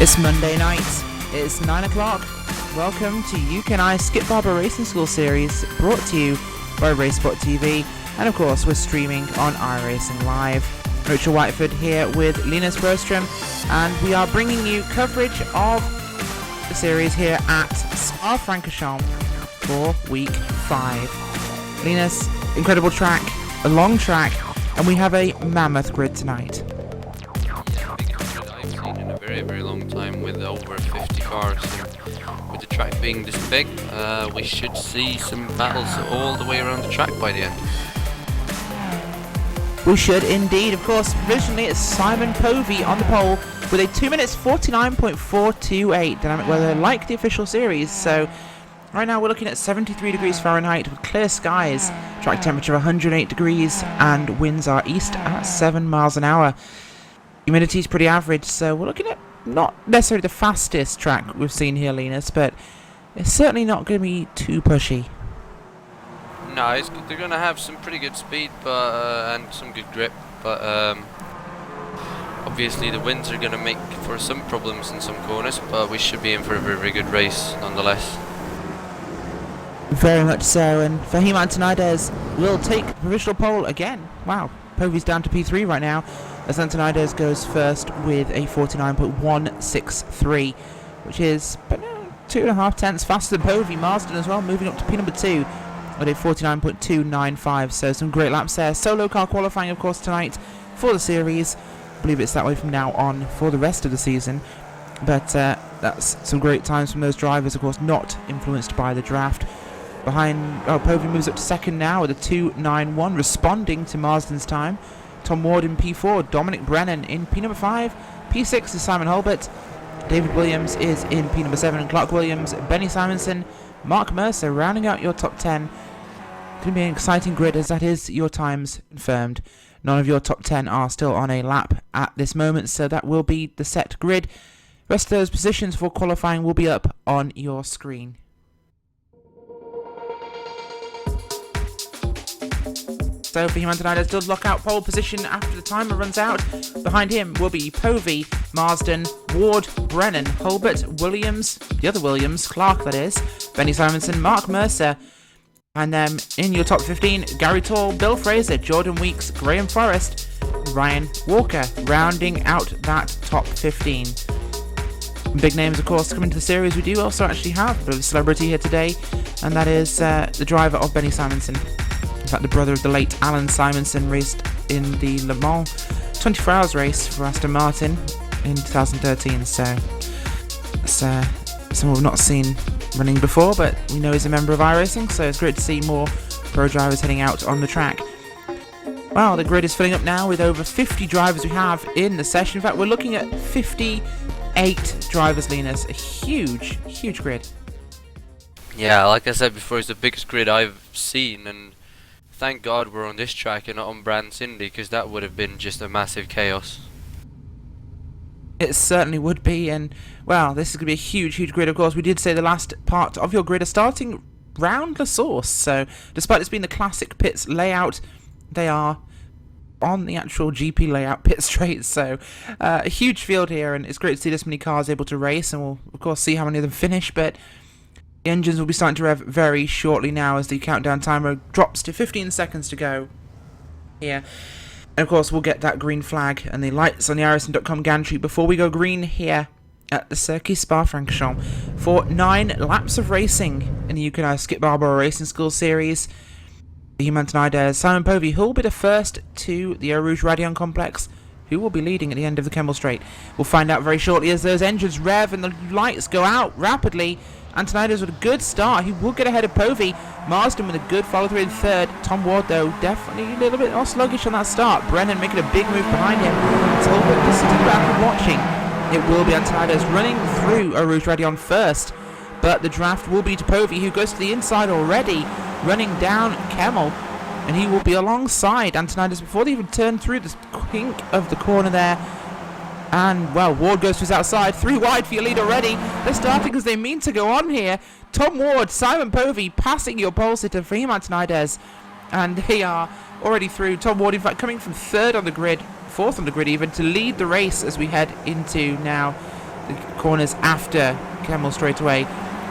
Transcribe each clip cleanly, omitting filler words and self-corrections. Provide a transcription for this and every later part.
It's Monday night, it's 9 o'clock. Welcome to UK and I Skippys Racing School series, brought to you by RaceSpot TV, and of course we're streaming on iRacing Live. Rachel Whiteford here with Linus Bergstrom, and we are bringing you coverage of the series here at Spa-Francorchamps for week 5. Linus, incredible track, a long track, and we have a mammoth grid tonight. Very long time with over 50 cars, and with the track being this big, we should see some battles all the way around the track by the end. We should indeed. Of course, originally it's Simon Povey on the pole with a 2 minutes 49.428 dynamic weather like the official series. So right now we're looking at 73 degrees Fahrenheit with clear skies, track temperature 108 degrees, and winds are east at 7 miles an hour. Humidity is pretty average, so we're looking at not necessarily the fastest track we've seen here, Linus, but it's certainly not going to be too pushy. No, they're going to have some pretty good speed, but and some good grip, but obviously the winds are going to make for some problems in some corners, but we should be in for a very good race nonetheless. Very much so, and Fahim Antonides will take provisional pole again. Wow, Povey's down to P3 right now, as Antonides goes first with a 49.163, which is 2.5 tenths faster than Povey. Marsden as well, moving up to P number 2 with a 49.295, so some great laps there. Solo car qualifying, of course, tonight for the series. I believe it's that way from now on for the rest of the season, but that's some great times from those drivers, of course, not influenced by the draft. Behind, Povey moves up to second now with a 2.91, responding to Marsden's time. Tom Ward in P4, Dominic Brennan in P number 5, P6 is Simon Hulbert, David Williams is in P number 7, and Clark Williams, Benny Simonson, Mark Mercer rounding out your top 10. It's going to be an exciting grid, as that is your times confirmed. None of your top 10 are still on a lap at this moment, so that will be the set grid. Rest of those positions for qualifying will be up on your screen. So Fahim Antonides does lock out pole position after the timer runs out. Behind him will be Povey, Marsden, Ward, Brennan, Hulbert, Williams, the other Williams, Clark that is, Benny Simonson, Mark Mercer. And then in your top 15, Gary Tall, Bill Fraser, Jordan Weeks, Graham Forrest, Ryan Walker, rounding out that top 15. Big names, of course, coming to the series. We do also actually have a bit of a celebrity here today, and that is the driver of Benny Simonson. In fact, the brother of the late Alan Simonson raced in the Le Mans 24 Hours race for Aston Martin in 2013, so it's someone we've not seen running before, but we know he's a member of iRacing, so it's great to see more pro drivers heading out on the track. Well, the grid is filling up now with over 50 drivers we have in the session. In fact, we're looking at 58 drivers, Linus. A huge grid. Yeah, like I said before, it's the biggest grid I've seen, and thank God we're on this track and not on Brands Indy, because that would have been just a massive chaos. It certainly would be, and well, this is going to be a huge grid. Of course, we did say the last part of your grid are starting round La Source, so despite this being the classic pits layout, they are on the actual GP layout pit straight, so a huge field here, and it's great to see this many cars able to race, and we'll of course see how many of them finish, but the engines will be starting to rev very shortly now as the countdown timer drops to 15 seconds to go here. And of course, we'll get that green flag and the lights on the iRacing.com gantry before we go green here at the Circuit Spa-Francorchamps for 9 laps of racing in the UK and I Skippys Racing School series. Fahim Antonides, Simon Povey, who will be the first to the Eau Rouge Radion complex, who will be leading at the end of the Kemmel Straight. We'll find out very shortly as those engines rev and the lights go out rapidly. Antonides with a good start. He will get ahead of Povey. Marsden with a good follow-through in third. Tom Ward, though, definitely a little bit more sluggish on that start. Brennan making a big move behind him. So just sitting back and watching. It will be Antonides running through Eau Rouge Radion first. But the draft will be to Povey, who goes to the inside already, running down Kemmel. And he will be alongside Antonides before they even turn through the kink of the corner there. And, well, Ward goes to his outside. 3 wide for your lead already. They're starting because they mean to go on here. Tom Ward, Simon Povey passing your pole sitter, Fahim Antonides. And they are already through. Tom Ward, in fact, coming from 3rd on the grid, 4th on the grid even, to lead the race as we head into now the corners after Kemmel straight away.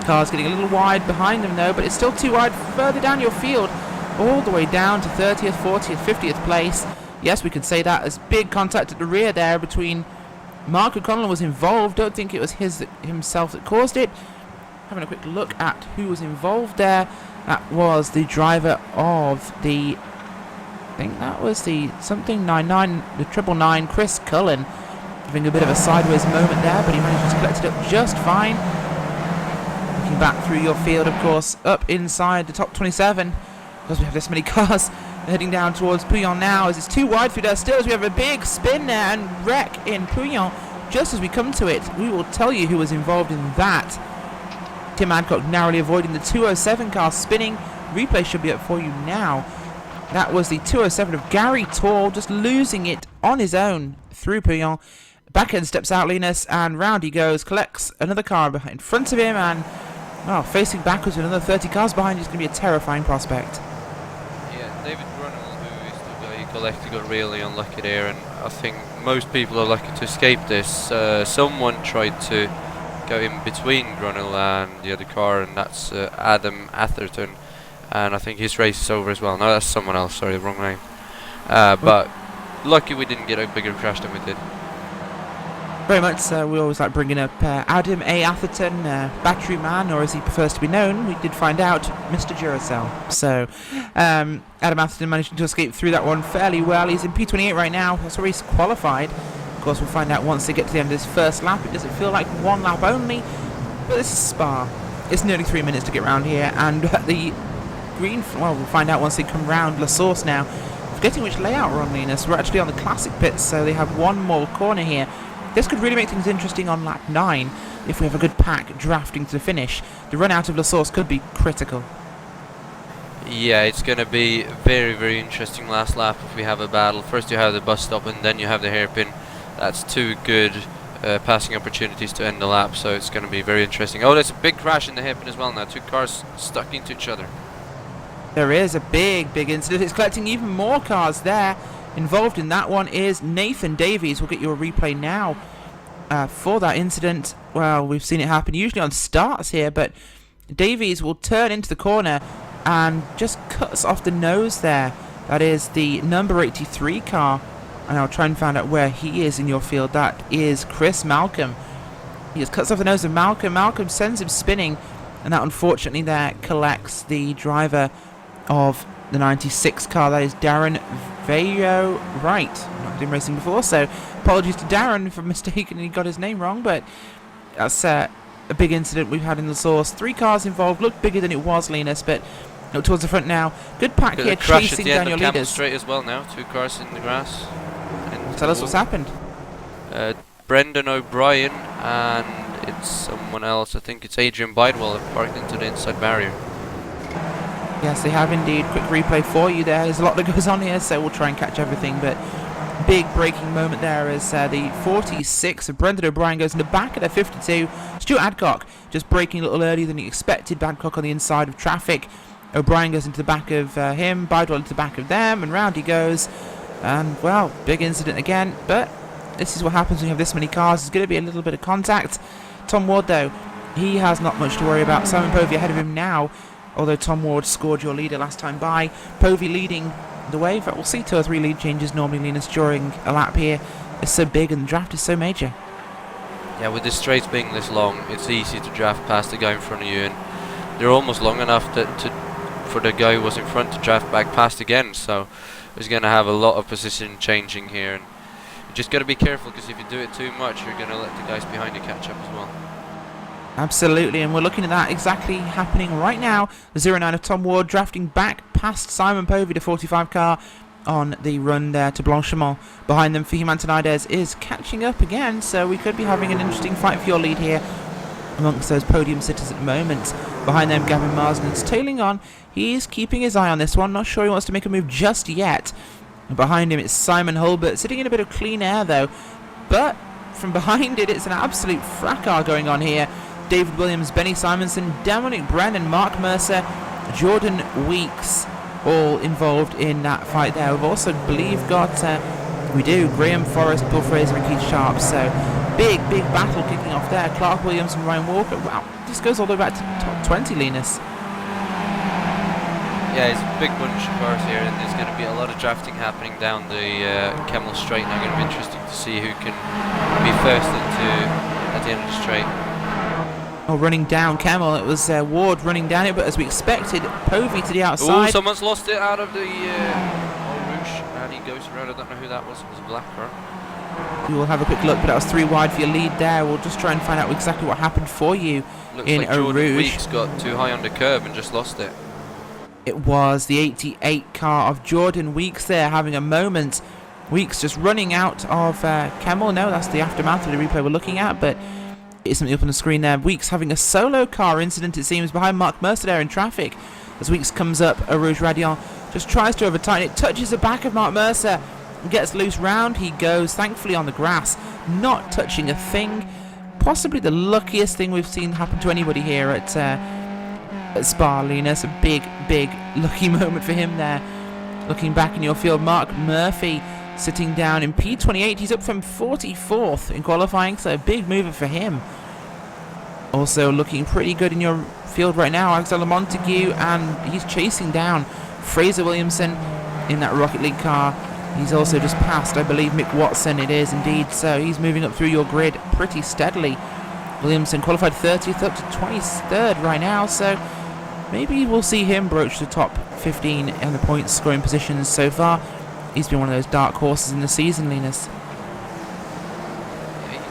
Cars getting a little wide behind them though, but it's still too wide further down your field, all the way down to 30th, 40th, 50th place. Yes, we could say that as big contact at the rear there between Mark O'Connell was involved. Don't think it was himself that caused it. Having a quick look at who was involved there. That was the driver of the, I think that was the something 99, the 999, Chris Cullen, having a bit of a sideways moment there, but he managed to collect it up just fine. Looking back through your field, of course, up inside the top 27, because we have this many cars heading down towards Pouillon now, as it's too wide through there still, as we have a big spin there and wreck in Pouillon. Just as we come to it, we will tell you who was involved in that. Tim Adcock narrowly avoiding the 207 car spinning. Replay should be up for you now. That was the 207 of Gary Tall, just losing it on his own through Pouillon. Back end steps out Linus, and round he goes, collects another car behind front of him, and well, facing backwards with another 30 cars behind is going to be a terrifying prospect. Yeah, David Grunnell, who is the guy who collected, got really unlucky there, and I think most people are lucky to escape this. Someone tried to go in between Grunnell and the other car, and that's Adam Atherton, and I think his race is over as well. No, that's someone else, sorry, wrong name. But lucky we didn't get a bigger crash than we did. Very much we always like bringing up Adam A. Atherton, battery man, or as he prefers to be known. We did find out, Mr. Duracell. So, Adam Atherton managed to escape through that one fairly well. He's in P28 right now. That's where he's qualified. Of course, we'll find out once they get to the end of this first lap. It doesn't feel like one lap only, but this is Spa. It's nearly 3 minutes to get round here, and the green, well, we'll find out once they come round La Source now. Forgetting which layout we're on, Linus. We're actually on the classic pits, so they have one more corner here. This could really make things interesting on lap 9 if we have a good pack drafting to the finish. The run out of La Source could be critical. Yeah, it's going to be very, very interesting last lap if we have a battle. First you have the bus stop and then you have the hairpin. That's two good passing opportunities to end the lap, so it's going to be very interesting. Oh, there's a big crash in the hairpin as well now. Two cars stuck into each other. There is a big incident. It's collecting even more cars there. Involved in that one is Nathan Davies. We'll get you a replay now for that incident. Well, we've seen it happen usually on starts here, but Davies will turn into the corner and just cuts off the nose there. That is the number 83 car, and I'll try and find out where he is in your field. That is Chris Malcolm. He just cuts off the nose of Malcolm. Malcolm sends him spinning, and that unfortunately there collects the driver of the 96 car. That is Darren Vayo Wright. I've not been racing before, so apologies to Darren for mistakenly got his name wrong, but that's a big incident we've had in the source. 3 cars involved, looked bigger than it was, Linus, but look towards the front now. Good pack here, chasing down your leaders. Straight as well now, 2 cars in the grass. Tell us what's happened. Brendan O'Brien and it's someone else. I think it's Adrian Bidewell have parked into the inside barrier. Yes, they have indeed. Quick replay for you there. There's a lot that goes on here, so we'll try and catch everything. But big breaking moment there as the 46 of Brendan O'Brien goes in the back of the 52. Stuart Adcock just braking a little earlier than he expected. Adcock on the inside of traffic. O'Brien goes into the back of him. Bidewell into the back of them, and round he goes. And, well, big incident again. But this is what happens when you have this many cars. There's going to be a little bit of contact. Tom Ward, though, he has not much to worry about. Simon Povey ahead of him now. Although Tom Ward scored your leader last time by. Povey leading the way. In fact, we'll see 2 or 3 lead changes normally, Linus, during a lap here. It's so big and the draft is so major. Yeah, with the straights being this long, it's easy to draft past the guy in front of you, and they're almost long enough for the guy who was in front to draft back past again. So there's going to have a lot of position changing here, and you just got to be careful, because if you do it too much, you're going to let the guys behind you catch up as well. Absolutely, and we're looking at that exactly happening right now. The 09 of Tom Ward drafting back past Simon Povey, the 45 car, on the run there to Blanchimont. Behind them, Fahim Antonides is catching up again, so we could be having an interesting fight for your lead here amongst those podium sitters at the moment. Behind them, Gavin Marsden's tailing on. He's keeping his eye on this one, not sure he wants to make a move just yet. And behind him, it's Simon Hulbert, sitting in a bit of clean air though. But from behind it, it's an absolute fracas going on here. David Williams, Benny Simonson, Dominic Brennan, Mark Mercer, Jordan Weeks, all involved in that fight there. We've also, believe, got, we do, Graham Forrest, Bill Fraser and Keith Sharp. So Big battle kicking off there. Clark Williams and Ryan Walker. Wow, this goes all the way back to top 20, Linus. Yeah, it's a big bunch of cars here, and there's going to be a lot of drafting happening down the Kemmel Straight. Now, going to be interesting to see who can be first at the end of the straight. Oh, running down Kemmel. It was Ward running down it, but as we expected, Povey to the outside. Oh, someone's lost it out of the Rouge, and he goes around. I don't know who that was. It was a black car. We will have a quick look, but that was 3 wide for your lead there. We'll just try and find out exactly what happened for you. Looks in like Eau Jordan Rouge. Weeks got too high on the curb and just lost it. It was the 88 car of Jordan Weeks there having a moment. Weeks just running out of Kemmel. No, that's the aftermath of the replay we're looking at, but it's something up on the screen there. Weeks having a solo car incident, it seems, behind Mark Mercer there in traffic. As Weeks comes up, Eau Rouge Radion just tries to over-tighten it, touches the back of Mark Mercer, and gets loose. Round he goes, thankfully on the grass, not touching a thing. Possibly the luckiest thing we've seen happen to anybody here at Spa, Linus. A big lucky moment for him there. Looking back in your field, Mark Murphy sitting down in P28. He's up from 44th in qualifying, so a big mover for him. Also looking pretty good in your field right now, Alexander Montague, and he's chasing down Fraser Williamson in that Rocket League car. He's also just passed, I believe, Mick Watson. It is indeed, so he's moving up through your grid pretty steadily. Williamson qualified 30th, up to 23rd right now, so maybe we'll see him broach the top 15 in the points scoring positions so far. He's been one of those dark horses in the season, Linus. He's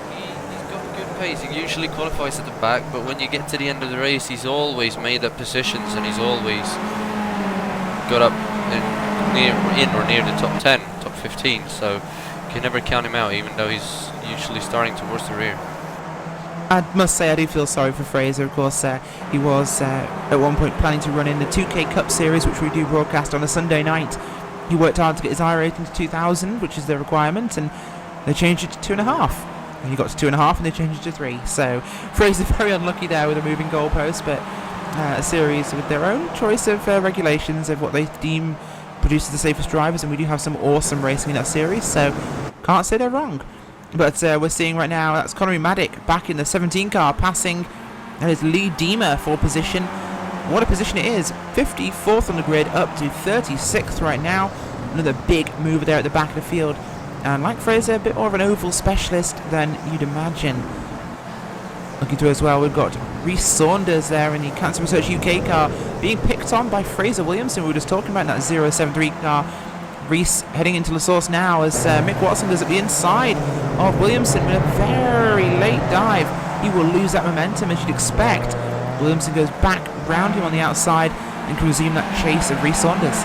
got good pace. He usually qualifies at the back, but when you get to the end of the race, he's always made up positions, and he's always got up in or near the top 10, top 15, so you can never count him out, even though he's usually starting towards the rear. I must say I do feel sorry for Fraser. Of course, he was at one point planning to run in the 2K Cup Series, which we do broadcast on a Sunday night. He worked hard to get his iRacing to 2000, which is the requirement, and they changed it to 2.5. And he got to 2.5, and they changed it to 3. So Fraser very unlucky there with a moving goalpost, but a series with their own choice of regulations of what they deem produces the safest drivers, and we do have some awesome racing in that series, so can't say they're wrong. But we're seeing right now, that's Connery Maddock back in the 17 car, passing. That is Lee Deemer for position. What a position it is. 54th on the grid, up to 36th right now. Another big mover there at the back of the field. And like Fraser, a bit more of an oval specialist than you'd imagine. Looking through as well, we've got Rhys Saunders there in the Cancer Research UK car, being picked on by Fraser Williamson. We were just talking about that 073 car. Rhys heading into La Source now as Mick Watson goes at the inside of Williamson with a very late dive. He will lose that momentum, as you'd expect. Williamson goes back round him on the outside and can resume that chase of Rhys Saunders.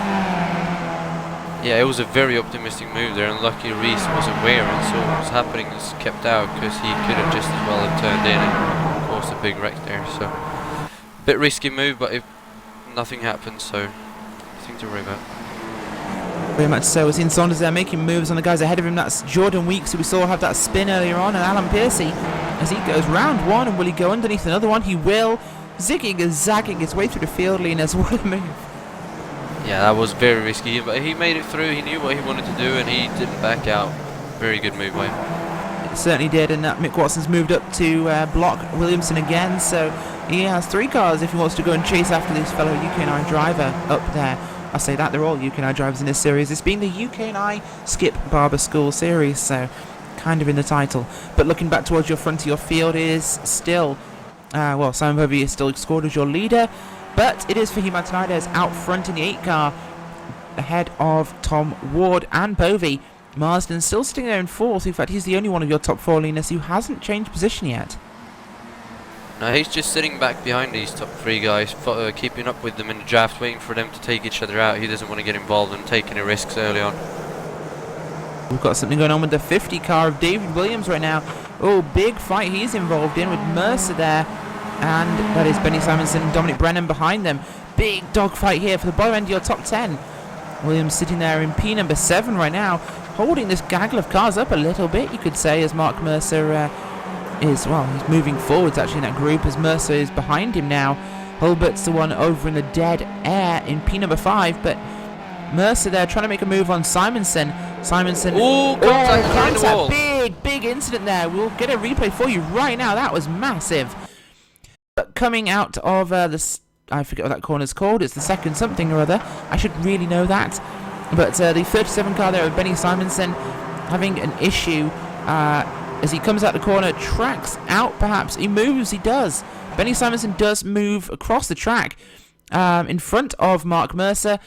Yeah, it was a very optimistic move there, and lucky Rhys was aware and saw what was happening and just kept out, because he could have just as well have turned in and caused a big wreck there. So, bit risky move, but nothing happened, so nothing to worry about. Very much so. We're seeing Saunders there making moves on the guys ahead of him. That's Jordan Weeks, who we saw have that spin earlier on, and Alan Piercy as he goes round one. And will he go underneath another one? He will. Zigging and zagging his way through the field, Linus. What a move. Yeah, that was very risky, but he made it through. He knew what he wanted to do, and he didn't back out. Very good move by him. It certainly did, and Mick Watson's moved up to block Williamson again, so he has 3 cars if he wants to go and chase after this fellow UK9 driver up there. I say that, they're all UK9 drivers in this series. It's been the UK9 Skip Barber School series, so kind of in the title. But looking back towards your front of your field is still, well, Simon Povey is still scored as your leader, but it is Fahim Antonaides out front in the 8 car, ahead of Tom Ward and Povey. Marsden still sitting there in 4th. In fact, he's the only one of your top 4, Linus, who hasn't changed position yet. No, he's just sitting back behind these top 3 guys, keeping up with them in the draft, waiting for them to take each other out. He doesn't want to get involved in taking the risks early on. We've got something going on with the 50 car of David Williams right now. Oh, big fight he's involved in with Mercer there. And that is Benny Simonson and Dominic Brennan behind them. Big dogfight here for the bottom end of your top 10. Williams sitting there in P number 7 right now, holding this gaggle of cars up a little bit, you could say, as Mark Mercer he's moving forwards actually in that group, as Mercer is behind him now. Hulbert's the one over in the dead air in P number 5, but Mercer there trying to make a move on Simonson. Ooh, contact behind the wall. Big big incident there. We'll get a replay for you right now. That was massive. But coming out of this, I forget what that corner's called. It's the second something or other. I should really know that. But the 37 car there of Benny Simonson having an issue as he comes out the corner, tracks out perhaps. He moves, he does. Benny Simonson does move across the track in front of Mark Mercer.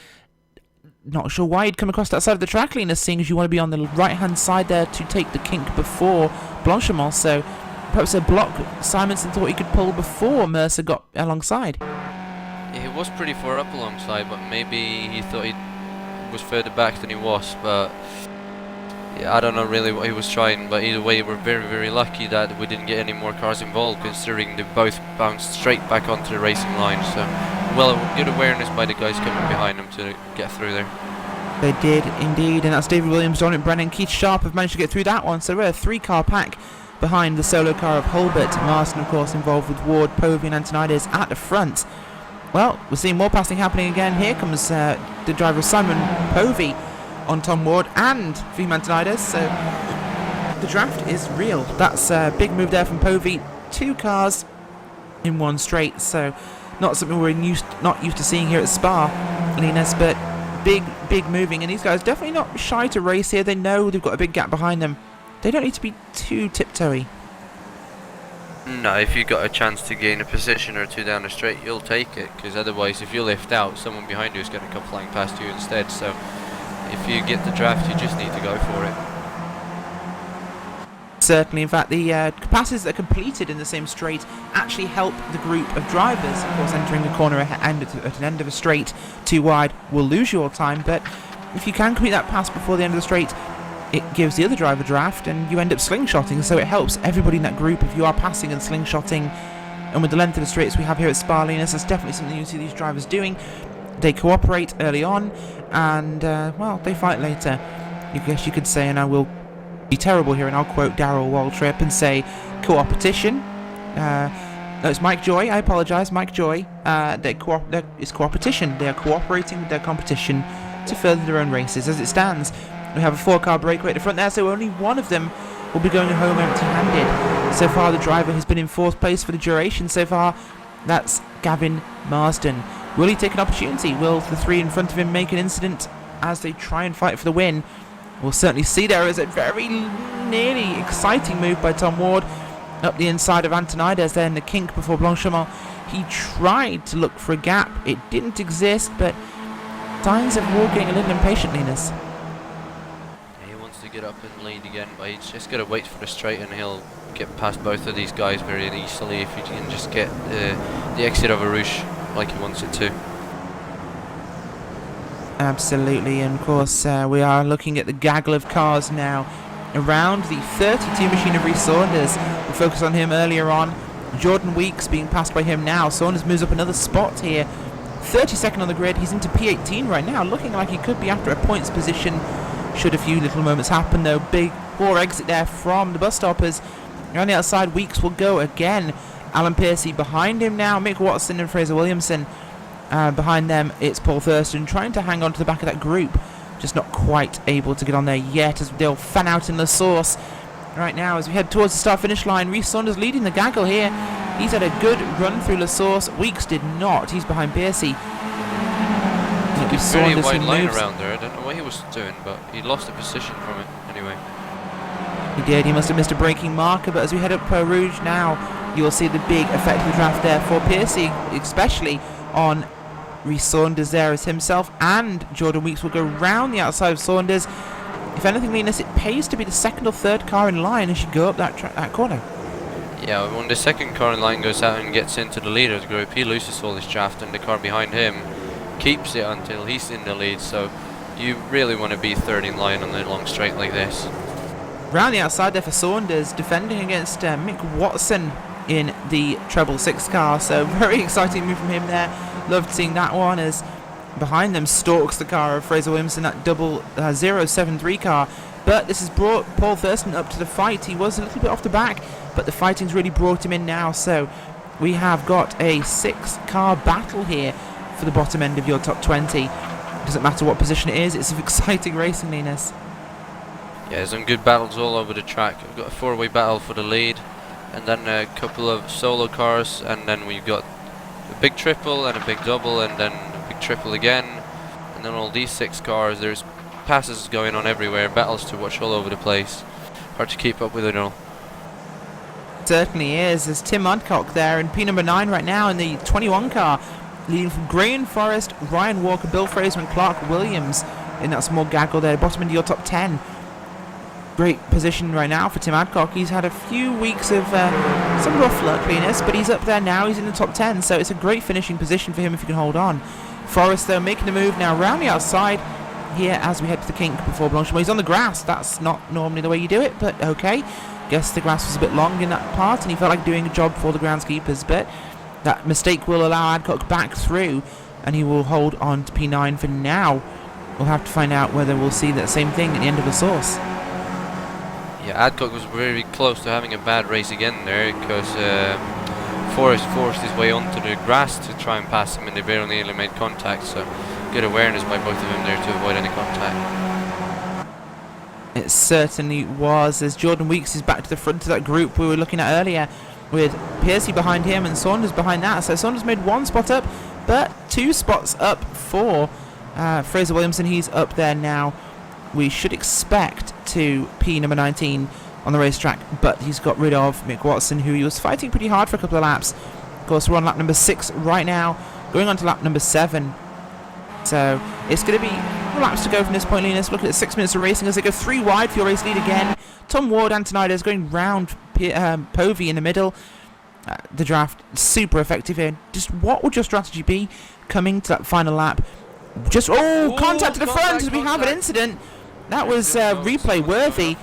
Not sure why he'd come across that side of the track, Linus, seeing as you want to be on the right-hand side there to take the kink before Blanchimont. So perhaps a block Simonson thought he could pull before Mercer got alongside. Yeah, he was pretty far up alongside, but maybe he thought he was further back than he was. But yeah, I don't know really what he was trying. But either way, we're very, very lucky that we didn't get any more cars involved, considering they both bounced straight back onto the racing line. So, well, good awareness by the guys coming behind them to get through there. They did indeed, and that's David Williams, Dominic Brennan, Keith Sharp have managed to get through that one. So we're a 3-car pack behind the solo car of Hulbert. Marston, of course, involved with Ward, Povey and Antonides at the front. Well, we're seeing more passing happening again. Here comes the driver Simon Povey on Tom Ward and Fim Antonides. So the draft is real. That's a big move there from Povey. 2 cars in one straight. So not something we're not used to seeing here at Spa, Linus, but big moving. And these guys definitely not shy to race here. They know they've got a big gap behind them. They don't need to be too tiptoey. No, if you've got a chance to gain a position or two down the straight, you'll take it, because otherwise if you lift out, someone behind you is going to come flying past you instead. So if you get the draft, you just need to go for it. Certainly, in fact, the passes that are completed in the same straight actually help the group of drivers. Of course, entering a corner at an end of a straight too wide will lose your time, but if you can complete that pass before the end of the straight, it gives the other driver draft and you end up slingshotting, so it helps everybody in that group if you are passing and slingshotting. And with the length of the straights we have here at Spa, Linus, that's definitely something you see these drivers doing. They cooperate early on and, well, they fight later. I guess you could say, and I will be terrible here and I'll quote Darrell Waltrip and say co-opetition. No, it's Mike Joy, I apologise, Mike Joy. It's co-opetition. They are cooperating with their competition to further their own races. As it stands, we have a 4-car breakaway at the front there, so only one of them will be going home empty-handed. So far, the driver has been in 4th place for the duration so far. That's Gavin Marsden. Will he take an opportunity? Will the 3 in front of him make an incident as they try and fight for the win? We'll certainly see. There is a very nearly exciting move by Tom Ward up the inside of Antonides there in the kink before Blanchimont. He tried to look for a gap. It didn't exist, but signs of Ward getting a little impatient, Linus. He wants to get up and lead again, but he's just got to wait for the straight and he'll get past both of these guys very easily if he can just get the exit of a Rouge like he wants it to. Absolutely, and of course we are looking at the gaggle of cars now around the 32 machine of Rhys Saunders. We focused on him earlier on. Jordan Weeks being passed by him now. Saunders moves up another spot here. 32nd on the grid. He's into P18 right now, looking like he could be after a points position should a few little moments happen though. Big poor exit there from the bus stoppers. On the outside, Weeks will go again. Alan Piercy behind him now. Mick Watson and Fraser Williamson. Behind them, it's Paul Thurston trying to hang on to the back of that group. Just not quite able to get on there yet as they'll fan out in the source. Right now, as we head towards the start-finish line, Rhys Saunders leading the gaggle here. He's had a good run through La Source. Weeks did not. He's behind Piercy. Very wide line around there. I don't know what he was doing, but he lost the position from it anyway. He did. He must have missed a braking marker, but as we head up Per Rouge now, you will see the big effect of the draft there for Piercy, especially on Rhys Saunders there, as himself and Jordan Weeks will go round the outside of Saunders. If anything, Linus, it pays to be the 2nd or 3rd car in line as you go up that corner. Yeah, when the 2nd car in line goes out and gets into the leader's group, he loses all his draft, and the car behind him keeps it until he's in the lead. So you really want to be 3rd in line on the long straight like this. Round the outside there for Saunders, defending against Mick Watson in the treble 6 car. So very exciting move from him there. Loved seeing that one as behind them stalks the car of Fraser Williamson, that double 073 car. But this has brought Paul Thurston up to the fight. He was a little bit off the back, but the fighting's really brought him in now. So we have got a 6-car battle here for the bottom end of your top 20. Doesn't matter what position it is, it's exciting racing, Linus. Yeah, some good battles all over the track. We've got a four-way battle for the lead, and then a couple of solo cars, and then we've got a big triple and a big double, and then a big triple again, and then all these 6 cars. There's passes going on everywhere, battles to watch all over the place. Hard to keep up with it all. Certainly is. There's Tim Adcock there in P number 9 right now in the 21 car, leading from Graham Forrest, Ryan Walker, Bill Fraser and Clark Williams in that small gaggle there, bottom into your top 10. Great position right now for Tim Adcock. He's had a few weeks of some rough luck, Linus, but he's up there now. He's in the top 10, so it's a great finishing position for him if he can hold on. Forrest, though, making the move now round the outside here as we head to the kink before Blanchard. He's on the grass. That's not normally the way you do it, but okay. Guess the grass was a bit long in that part, and he felt like doing a job for the groundskeepers, but that mistake will allow Adcock back through, and he will hold on to P9 for now. We'll have to find out whether we'll see that same thing at the end of the source. Yeah, Adcock was very close to having a bad race again there, because Forrest forced his way onto the grass to try and pass him, and they barely nearly made contact, so good awareness by both of them there to avoid any contact. It certainly was, as Jordan Weeks is back to the front of that group we were looking at earlier, with Piercy behind him and Saunders behind that. So Saunders made 1 spot up, but 2 spots up for Fraser Williamson. He's up there now. We should expect to P number 19 on the racetrack, but he's got rid of Mick Watson, who he was fighting pretty hard for a couple of laps. Of course, we're on lap number 6 right now, going on to lap number 7. So it's going to be laps to go from this point, Linus. Look at the 6 minutes of racing as they go 3 wide for your race lead again. Tom Ward, Antonides going round Povey in the middle. The draft super effective here. Just what would your strategy be coming to that final lap? Just contact to the front as we have an incident. That was replay worthy,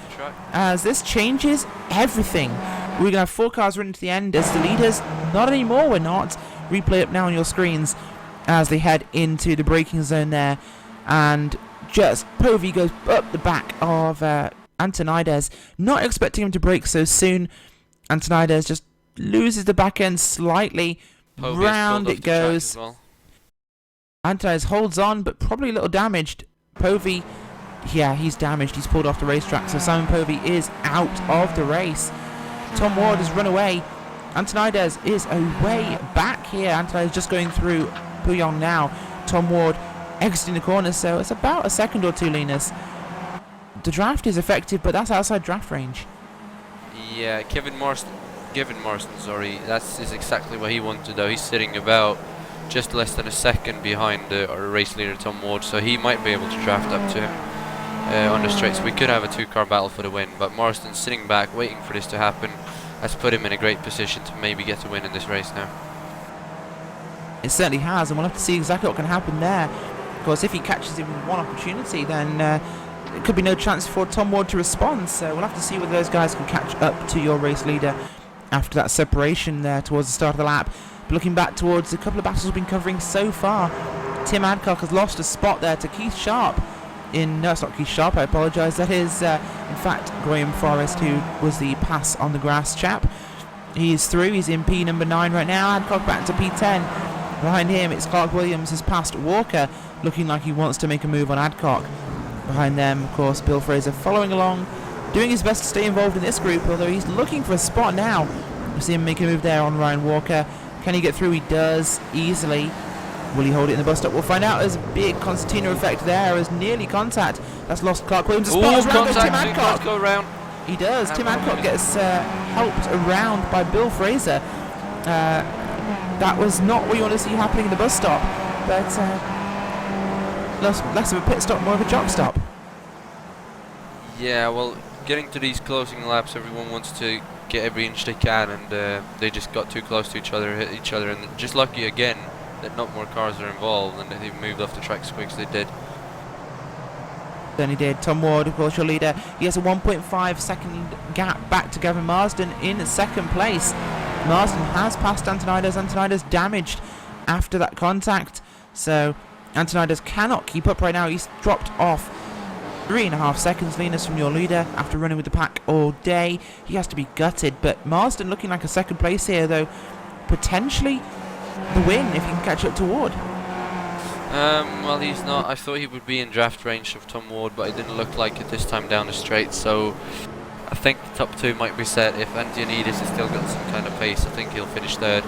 as this changes everything. We're going to have 4 cars running to the end as the leaders. Not anymore, we're not. Replay up now on your screens as they head into the braking zone there. And just Povey goes up the back of Antonides. Not expecting him to brake so soon. Antonides just loses the back end slightly. Povey round it goes. Antonides holds on, but probably a little damaged. Povey, yeah, he's damaged. He's pulled off the racetrack, so Simon Povey is out of the race. Tom Ward has run away. Antonides is away back here. Antonides just going through Puyong now. Tom Ward exiting the corner, so it's about a second or two, Linus. The draft is effective, but that's outside draft range. Yeah, Gavin Marston, sorry, that is exactly what he wanted though. He's sitting about just less than a second behind our race leader Tom Ward, so he might be able to draft up to him on the straight. So we could have a 2-car battle for the win, but Marston's sitting back waiting for this to happen. Has put him in a great position to maybe get a win in this race now. It certainly has, and we'll have to see exactly what can happen there. Of course, if he catches him with one opportunity, then it could be no chance for Tom Ward to respond. So we'll have to see whether those guys can catch up to your race leader after that separation there towards the start of the lap. But looking back towards a couple of battles we've been covering so far, Tim Adcock has lost a spot there to Keith Sharp. No, it's not Keith Sharp, I apologise. That is, in fact, Graham Forrest, who was the pass on the grass chap. He's through. He's in P number 9 right now. Adcock back to P10. Behind him, it's Clark Williams has passed Walker, looking like he wants to make a move on Adcock. Behind them, of course, Bill Fraser following along, doing his best to stay involved in this group, although he's looking for a spot now. We see him make a move there on Ryan Walker. Can he get through? He does, easily. Will he hold it in the bus stop? We'll find out. There's a big concertina effect there as nearly contact. That's lost Clark Williams. Tim Adcock. Go around. He does. Tim Adcock gets helped around by Bill Fraser. That was not what you want to see happening in the bus stop, but less of a pit stop, more of a jock stop. Yeah, well, getting to these closing laps, everyone wants to get every inch they can, and they just got too close to each other, hit each other, and just lucky again that not more cars are involved and that they moved off the track as quick as they did. Then he did. Tom Ward, of course, your leader. He has a 1.5 second gap back to Gavin Marsden in second place. Marsden has passed Antonides. Antonides damaged after that contact, so Antonides cannot keep up right now. He's dropped off 3.5 seconds, Linus, from your leader after running with the pack all day. He has to be gutted, but Marsden looking like a second place here, though potentially the win if he can catch up to Ward. Well, he's not. I thought he would be in draft range of Tom Ward, but it didn't look like it this time down the straight. So I think the top two might be set. If Antionides has still got some kind of pace, I think he'll finish third.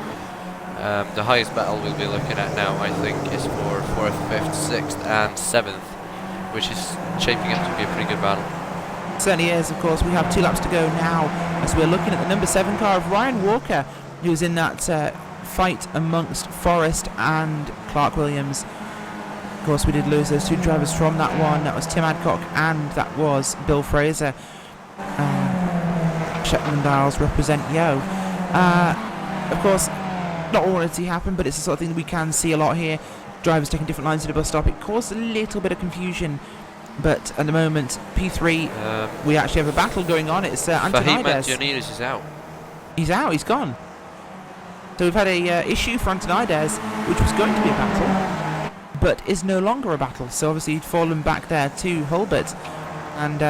The highest battle we'll be looking at now, I think, is for 4th, 5th, 6th and 7th, which is shaping up to be a pretty good battle. Certainly is. Of course, we have 2 laps to go now as we're looking at the number 7 car of Ryan Walker, who's in that fight amongst Forrest and Clark Williams. Of course, we did lose those 2 drivers from that one. That was Tim Adcock and that was Bill Fraser. Shetland Isles represent Yo. Of course, not all wanted to see happen, but it's the sort of thing that we can see a lot here. Drivers taking different lines to the bus stop. It caused a little bit of confusion, but at the moment, P3, we actually have a battle going on. It's Antonides. Antionides is out. He's out. He's gone. So we've had a issue for Antonides, which was going to be a battle, but is no longer a battle. So obviously he'd fallen back there to Hulbert, and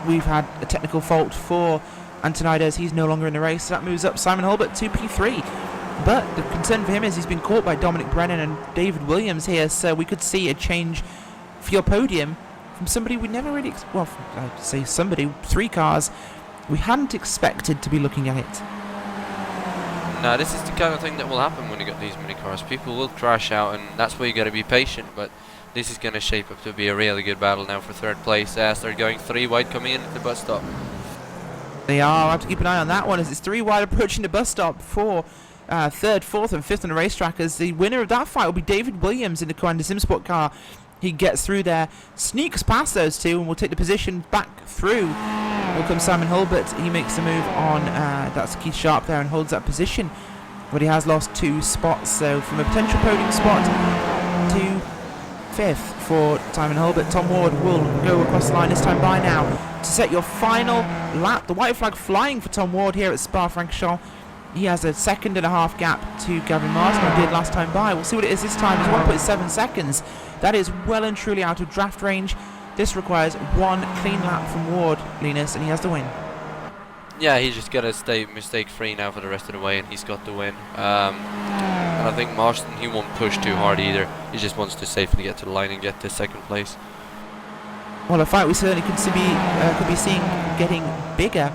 we've had a technical fault for Antonides. He's no longer in the race. So that moves up Simon Hulbert to P3. But the concern for him is he's been caught by Dominic Brennan and David Williams here, so we could see a change for your podium from somebody we never really, well, I'd say somebody, 3 cars we hadn't expected to be looking at it. No, this is the kind of thing that will happen when you got these mini cars. People will crash out, and that's where you got to be patient. But this is going to shape up to be a really good battle now for 3rd place. As they're going 3 wide coming in at the bus stop. They are. I'll have to keep an eye on that one as it's 3 wide approaching the bus stop for 3rd, 4th and 5th on the racetrack, as the winner of that fight will be David Williams in the Commander Simsport car. He gets through there, sneaks past those 2 and will take the position back through. Here comes Simon Hulbert. He makes the move on, that's Keith Sharp there, and holds that position, but he has lost 2 spots, so from a potential podium spot to 5th for Simon Hulbert. Tom Ward will go across the line this time by now to set your final lap. The white flag flying for Tom Ward here at Spa-Francorchamps. He has a 2.5 gap to Gavin Marsden, who did last time by. We'll see what it is this time. It's 1.7 seconds. That is well and truly out of draft range. This requires 1 clean lap from Ward, Linus, and he has the win. Yeah, he's just got to stay mistake-free now for the rest of the way, and he's got the win. And I think Marsden, he won't push too hard either. He just wants to safely get to the line and get to 2nd place. Well, a fight we certainly could be seeing getting bigger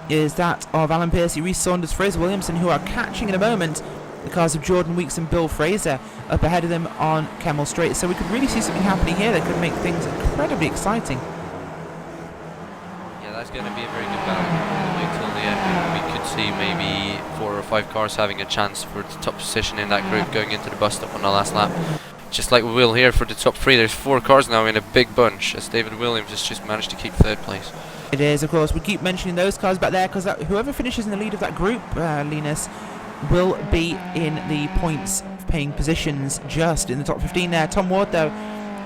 is that of Alan Piercy, Rhys Saunders, Fraser Williamson, who are catching in a moment the cars of Jordan Weeks and Bill Fraser up ahead of them on Kemmel Straight. So we could really see something happening here that could make things incredibly exciting. Yeah, that's going to be a very good battle. Wait till the end. We could see maybe 4 or 5 cars having a chance for the top position in that group going into the bus stop on the last lap. Just like we will here for the top 3. There's 4 cars now in a big bunch, as David Williams has just managed to keep 3rd place. It is, of course. We keep mentioning those cars back there because whoever finishes in the lead of that group, Linus, will be in the points paying positions just in the top 15 there. Tom Ward, though,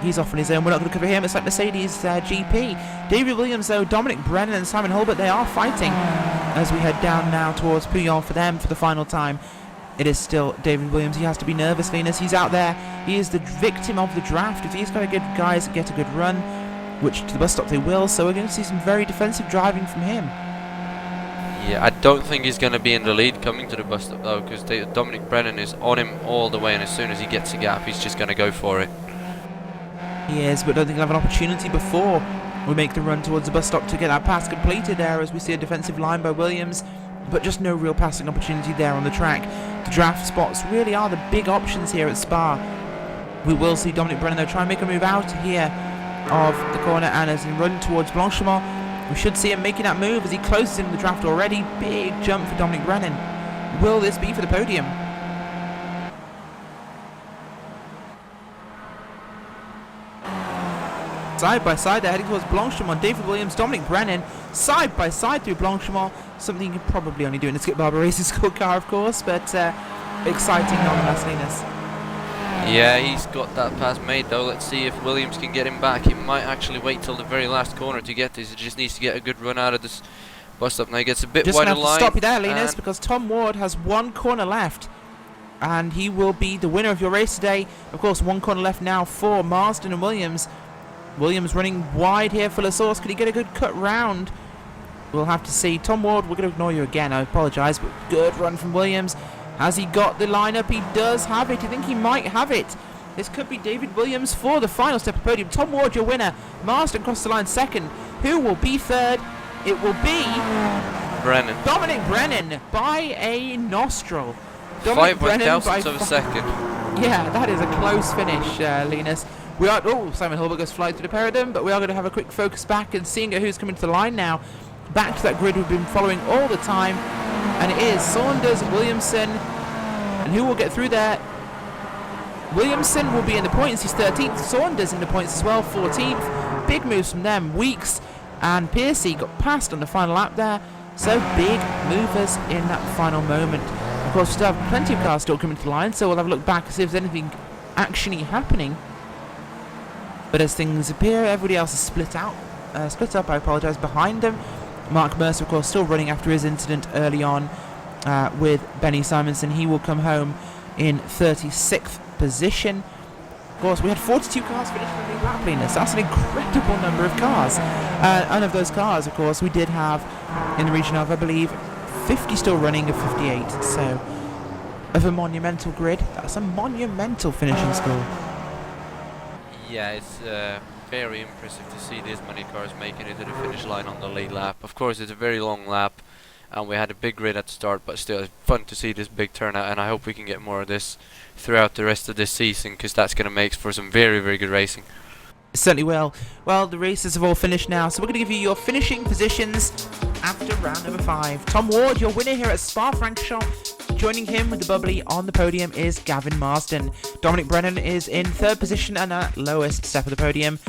he's off on his own. We're not going to cover him. It's like Mercedes GP. David Williams, though, Dominic Brennan and Simon Hulbert, they are fighting as we head down now towards Pouillon for them for the final time. It is still David Williams. He has to be nervous, Linus. He's out there. He is the victim of the draft. If he's going to get guys get a good run, which to the bus stop they will, so we're going to see some very defensive driving from him. Yeah, I don't think he's going to be in the lead coming to the bus stop though, because Dominic Brennan is on him all the way, and as soon as he gets a gap, he's just going to go for it. He is, but I don't think he'll have an opportunity before we make the run towards the bus stop to get that pass completed there, as we see a defensive line by Williams, but just no real passing opportunity there on the track. The draft spots really are the big options here at Spa. We will see Dominic Brennan though try and make a move out here of the corner, and as he run towards Blanchemont, we should see him making that move as he closes in the draft already. Big jump for Dominic Brennan. Will this be for the podium? Side by side, they're heading towards Blanchemont. David Williams, Dominic Brennan, side by side through Blanchemont. Something you could probably only do in a Skip Barber Racing School car, of course, but exciting nonetheless, Linus. Yeah, he's got that pass made though. Let's see if Williams can get him back. He might actually wait till the very last corner to get this. He just needs to get a good run out of this bus stop. Now he gets a bit wider line. Just going to stop you there, Linus, because Tom Ward has 1 corner left, and he will be the winner of your race today. Of course, 1 corner left now for Marsden and Williams. Williams running wide here for LaSource. Could he get a good cut round? We'll have to see. Tom Ward, we're going to ignore you again. I apologise, but good run from Williams. Has he got the lineup? He does have it. I think he might have it. This could be David Williams for the final step of the podium. Tom Ward, your winner. Marston across the line second. Who will be third? It will be Dominic Brennan by a nostril. Dominic 5/1000 of a second. Yeah, that is a close finish, Linus. We are. Oh, Simon Hilbert goes flying through the pair of them, but we are going to have a quick focus back and seeing who's coming to the line now. Back to that grid we've been following all the time, and it is Saunders, Williamson, and who will get through there? Williamson will be in the points. He's 13th. Saunders in the points as well, 14th. Big moves from them. Weeks and Piercy got passed on the final lap there. So big movers in that final moment. Of course, we still have plenty of cars still coming to the line, so we'll have a look back and see if there's anything actually happening. But as things appear, everybody else is split up, I apologise, behind them. Mark Mercer, of course, still running after his incident early on with Benny Simonson. He will come home in 36th position. Of course, we had 42 cars finish for the lap leaders. That's an incredible number of cars. And of those cars, of course, we did have in the region of, I believe, 50 still running of 58. So, of a monumental grid, that's a monumental finishing score. Yeah, it's very impressive to see this many cars making it to the finish line on the late lap. Of course, it's a very long lap, and we had a big grid at the start, but still, it's fun to see this big turnout, and I hope we can get more of this throughout the rest of this season, because that's going to make for some very, very good racing. It certainly will. Well, the races have all finished now, so we're going to give you your finishing positions after round number 5. Tom Ward, your winner here at Spa-Francorchamps. Joining him with the bubbly on the podium is Gavin Marsden. Dominic Brennan is in 3rd position and at lowest step of the podium,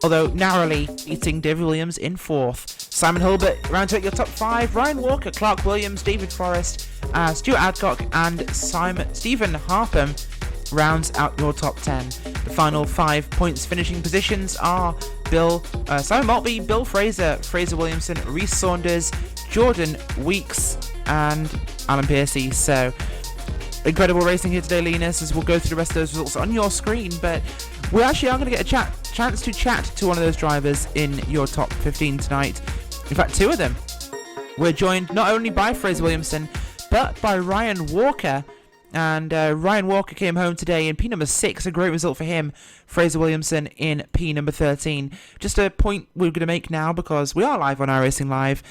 although narrowly beating David Williams in 4th. Simon Hilbert rounds out your top 5. Ryan Walker, Clark Williams, David Forrest, Stuart Adcock and Stephen Harpham rounds out your top 10. The final 5 points finishing positions are Simon Maltby, Bill Fraser, Fraser Williamson, Reece Saunders, Jordan Weeks and Alan Piercy. So incredible racing here today, Linus, as we'll go through the rest of those results on your screen, but we actually are going to get a chance to chat to one of those drivers in your top 15 tonight. In fact, 2 of them. We're joined not only by Fraser Williamson but by Ryan Walker. And Ryan Walker came home today in P number 6, a great result for him. Fraser Williamson in P number 13. Just a point we're going to make now, because we are live on iRacing Live.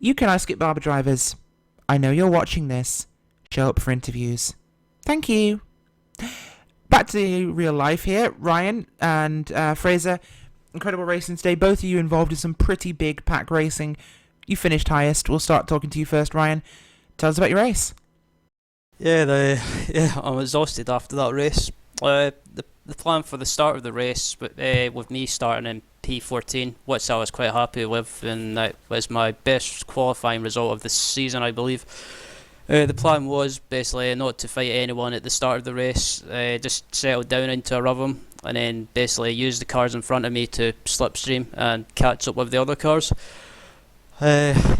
You can ask Skip Barber drivers, I know you're watching this, show up for interviews. Thank you. Back to real life here. Ryan and Fraser, incredible racing today. Both of you involved in some pretty big pack racing. You finished highest. We'll start talking to you first, Ryan. Tell us about your race. Yeah, I'm exhausted after that race. The plan for the start of the race, with me starting in P14, which I was quite happy with, and that was my best qualifying result of the season, I believe. The plan was basically not to fight anyone at the start of the race, just settle down into a rhythm, and then basically use the cars in front of me to slipstream and catch up with the other cars. That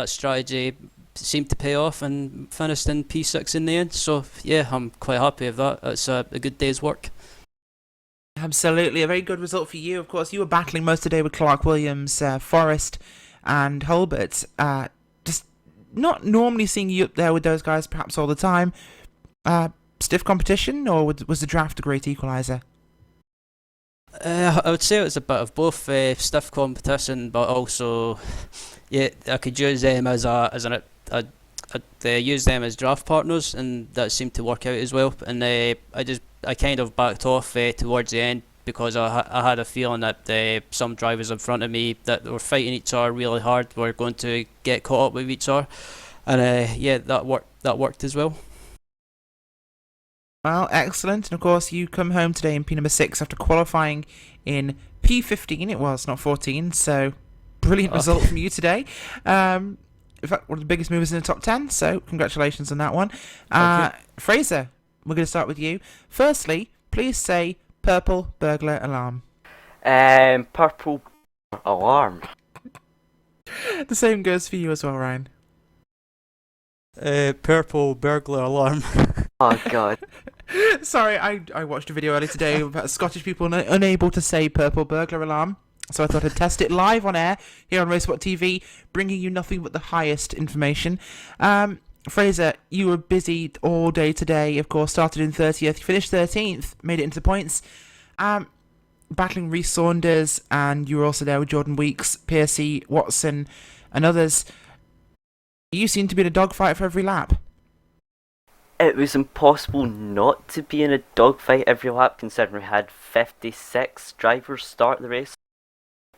strategy seemed to pay off and finished in P6 in the end. So yeah, I'm quite happy with that. It's a good day's work. Absolutely, a very good result for you. Of course, you were battling most of the day with Clark Williams, Forrest and Hulbert. Just not normally seeing you up there with those guys perhaps all the time. Stiff competition, or was the draft a great equaliser? I would say it was a bit of both. Stiff competition, but also yeah, I could use them I'd use them as draft partners, and that seemed to work out as well. And I kind of backed off towards the end, because I had a feeling that some drivers in front of me that were fighting each other really hard were going to get caught up with each other, and that worked as well. Well, excellent. And of course, you come home today in P number 6 after qualifying in P15. It was not 14, so brilliant result from you today. In fact, one of the biggest movers in the top 10, so congratulations on that one. Fraser, we're going to start with you. Firstly, please say purple burglar alarm. Purple alarm. The same goes for you as well, Ryan. Purple burglar alarm. Oh god. Sorry, I watched a video earlier today about Scottish people unable to say purple burglar alarm. So I thought I'd test it live on air here on Racesport TV, bringing you nothing but the highest information. Fraser, you were busy all day today, of course, started in 30th, you finished 13th, made it into the points, battling Reece Saunders, and you were also there with Jordan Weeks, Piercy, Watson, and others. You seem to be in a dogfight for every lap. It was impossible not to be in a dogfight every lap, considering we had 56 drivers start the race.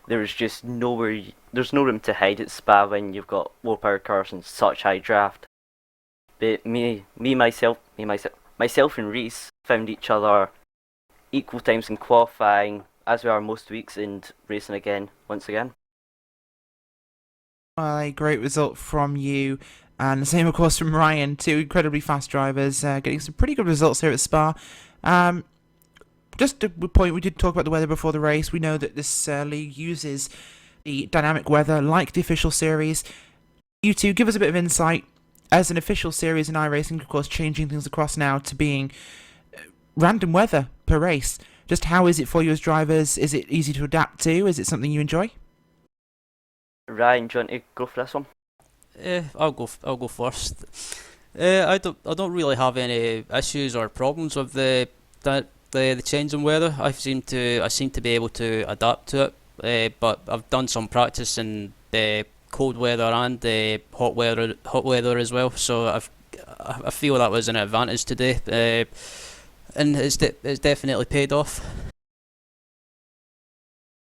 There's no room to hide at Spa when you've got low power cars and such high draft. But myself and Reece found each other equal times in qualifying, as we are most weeks, and racing again, once again. A great result from you, and the same, of course, from Ryan. Two incredibly fast drivers, getting some pretty good results here at Spa. Just a point, we did talk about the weather before the race. We know that this league uses the dynamic weather like the official series. You two, give us a bit of insight. As an official series in iRacing, of course, changing things across now to being random weather per race. Just how is it for you as drivers? Is it easy to adapt to? Is it something you enjoy? Ryan, do you want to go for this one? I'll go first. I don't really have any issues or problems with the change in weather. I seem to be able to adapt to it. But I've done some practice in the cold weather and the hot weather as well. So I feel that was an advantage today, and it's definitely paid off.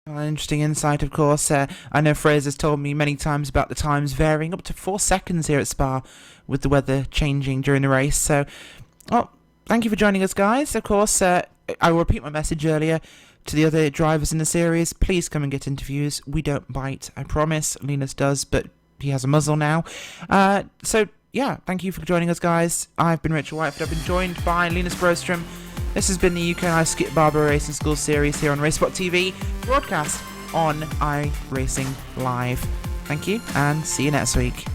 Well, interesting insight, of course. I know Fraser's told me many times about the times varying up to 4 seconds here at Spa with the weather changing during the race. So, well, thank you for joining us, guys. Of course, I will repeat my message earlier to the other drivers in the series. Please come and get interviews. We don't bite, I promise. Linus does, but he has a muzzle now. So, yeah, thank you for joining us, guys. I've been Richard Whiteford. I've been joined by Linus Brostrom. This has been the UK and I Skip Barber Racing School series here on RaceSpot TV, broadcast on iRacing Live. Thank you, and see you next week.